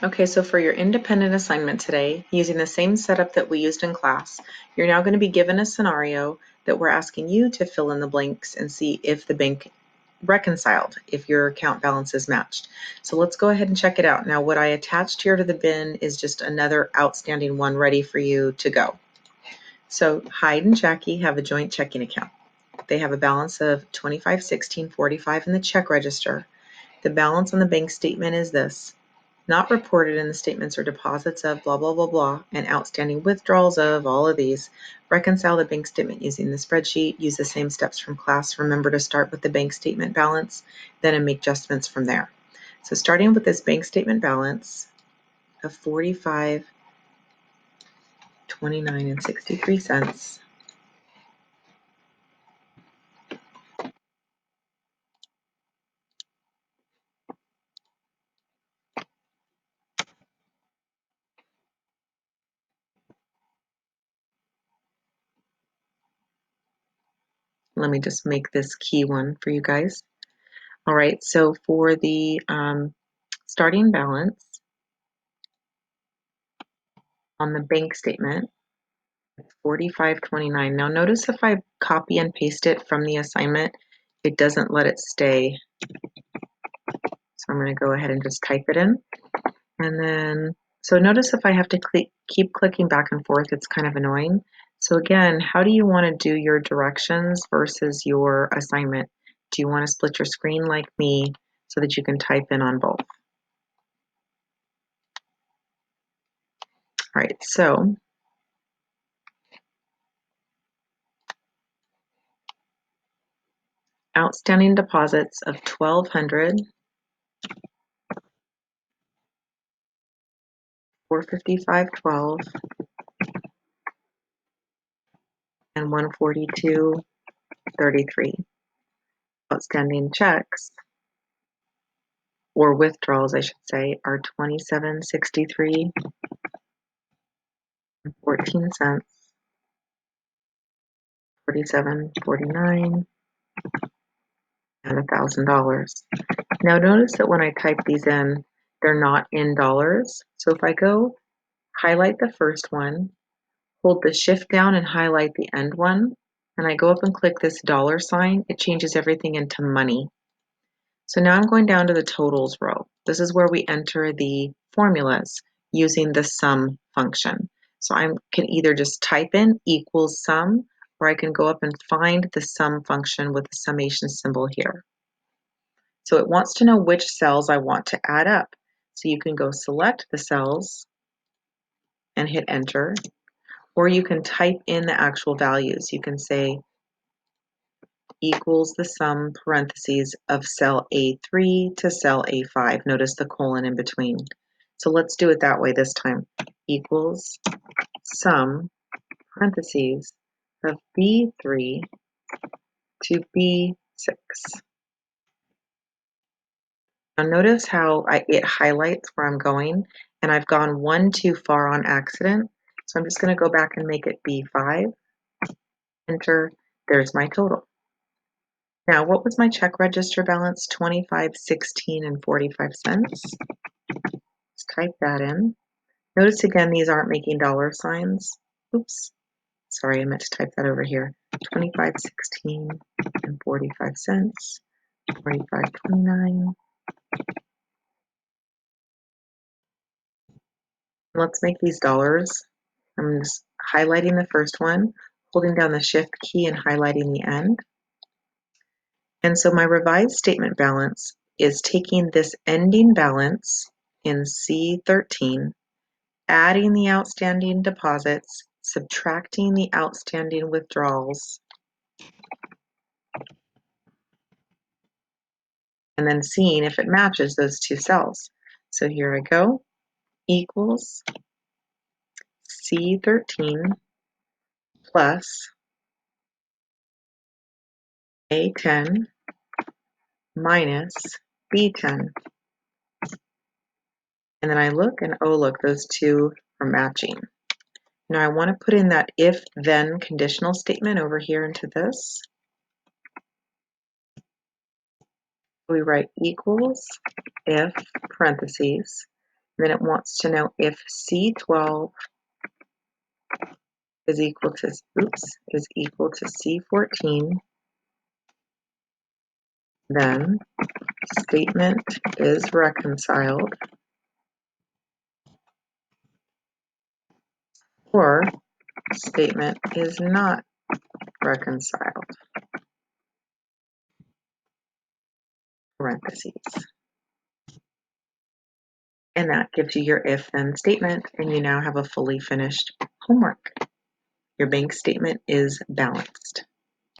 Okay, so for your independent assignment today, using the same setup that we used in class, you're now going to be given a scenario that we're asking you to fill in the blanks and see if the bank reconciled, if your account balance is matched. So let's go ahead and check it out. Now, what I attached here to the bin is just another outstanding one ready for you to go. So Hyde and Jackie have a joint checking account. They have a balance of $25.16.45 in the check register. The balance on the bank statement is this. Not reported in the statements or deposits of blah, blah, blah, blah, and outstanding withdrawals of all of these. Reconcile the bank statement using the spreadsheet. Use the same steps from class. Remember to start with the bank statement balance, then make adjustments from there. So starting with this bank statement balance of $45.29.63. Let me just make this key one for you guys. All right, so for the starting balance on the bank statement, 45.29. Now notice if I copy and paste it from the assignment, it doesn't let it stay. So I'm going to go ahead and just type it in. And then, so notice if I have to keep clicking back and forth, it's kind of annoying. So again, how do you want to do your directions versus your assignment? Do you want to split your screen like me so that you can type in on both? All right, so outstanding deposits of 1,200, 455.12, and 142.33. Outstanding checks, or withdrawals, I should say, are 27.63 and 14 cents, 47.49, and $1,000. Now notice that when I type these in, they're not in dollars. So if I go highlight the first one, hold the shift down and highlight the end one, and I go up and click this dollar sign, it changes everything into money. So now I'm going down to the totals row. This is where we enter the formulas using the sum function. So I can either just type in equals sum, or I can go up and find the sum function with the summation symbol here. So it wants to know which cells I want to add up. So you can go select the cells and hit enter, or you can type in the actual values. You can say equals the sum parentheses of cell A3 to cell A5. Notice the colon in between. So let's do it that way this time. Equals sum parentheses of B3 to B6. Now notice how it highlights where I'm going, and I've gone one too far on accident. So I'm just going to go back and make it B5. Enter. There's my total. Now, what was my check register balance? 25.16 and 45 cents. Let's type that in. Notice again, these aren't making dollar signs. Oops. Sorry, I meant to type that over here. 25.16 and 45 cents. 45.29. Let's make these dollars. I'm just highlighting the first one, holding down the shift key and highlighting the end. And so my revised statement balance is taking this ending balance in C13, adding the outstanding deposits, subtracting the outstanding withdrawals, and then seeing if it matches those two cells. So here I go, equals C13 plus A10 minus B10. And then I look and oh look, those two are matching. Now I want to put in that if-then conditional statement over here into this. We write equals if parentheses. Then it wants to know if C12 is equal to C14, then statement is reconciled, or statement is not reconciled, parentheses. And that gives you your if-then statement, and you now have a fully finished homework. Your bank statement is balanced.